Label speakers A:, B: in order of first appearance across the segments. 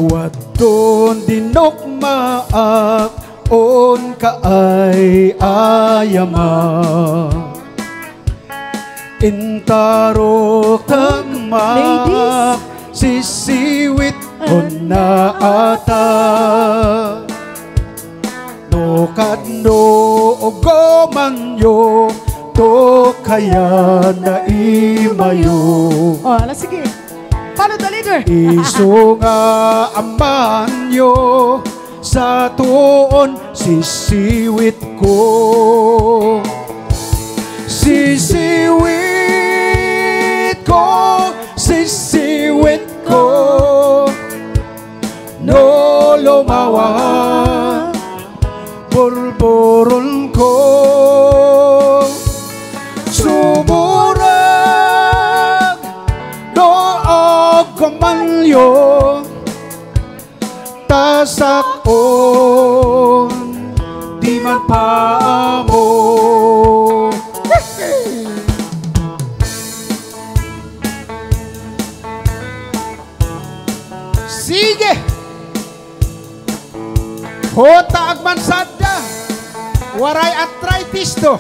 A: Awaton dinokmaak on kaay ayama intarok tagmak sisiwit on na ata no kadno ogomanyo to kaya na imayo.
B: Oh, ala sige. Follow the leader.
A: Iso nga amanyo sa tuon sisiwit ko. Sisiwit ko, sisiwit ko. No lumawa, burburol ko. Sumurag, no kamalyo tasakon di man paamo. Sige hota agmansada waray arthritis to.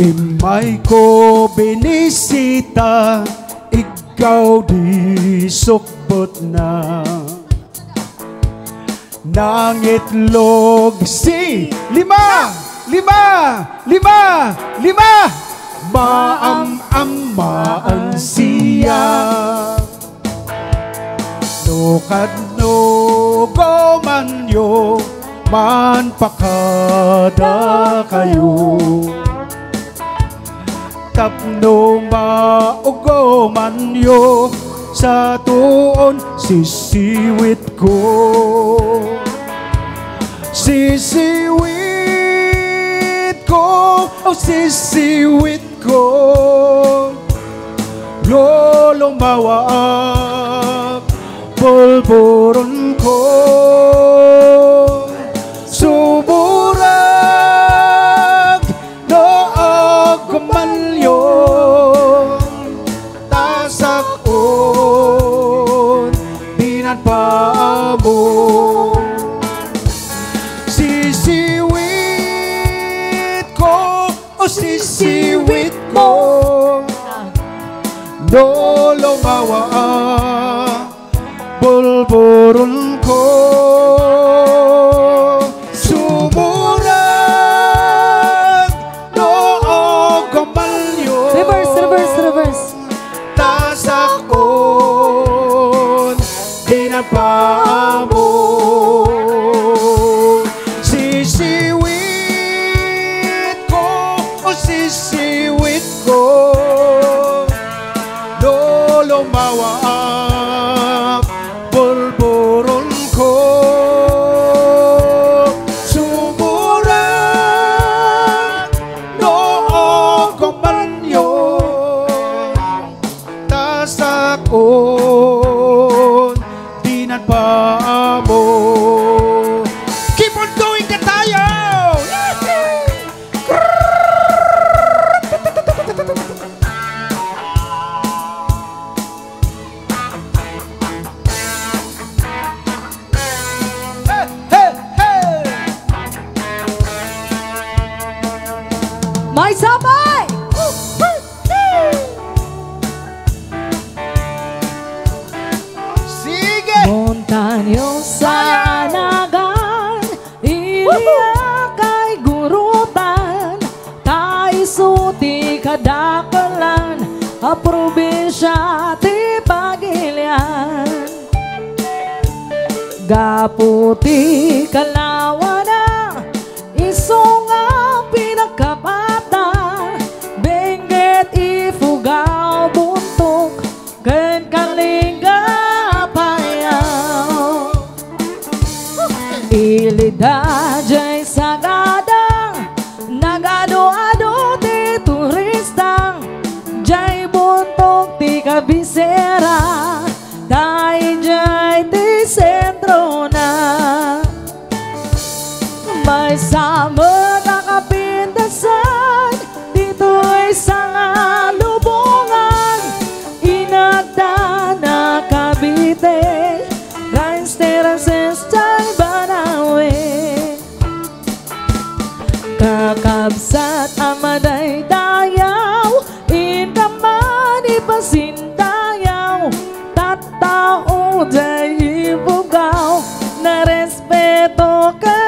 A: Imay ko binisita, ikaw di sukbot na. Nangitlog si lima maam-amaan siya. No kadno gomanyo man pakada kayo. Tapno maugo manyo sa tuon sisiwit ko. Sisiwit ko, oh sisiwit ko. Lolo mawak, pulburon ko. Suburag, noog kumalyo. Tasakon, dinan pa mo. Sisiwit ko, oh sisiwit ko. Dolo mawa, bulburun ko. Sumurag, noog kamalyo.
B: Reverse.
A: Tasakon, dinapa mo. Sisiwit ko, oh sisiwit ko. Dolo mawak, bulburun ko. Sumurag, noong kamanyo. Tasakon, dinan pa mo. Keep on going ka tayo!
B: May sabay!
A: Sige!
B: Montanyo sa anagan, iliya kay gurutan, tayo suti kadakalan, a probinsya ti Pagilian. Gaputi kalawana, iso nga pinagkapata, benget ifugaw kat amaday tayaw, inaman ipasin tayaw, tattao day ibugaw, na respeto ka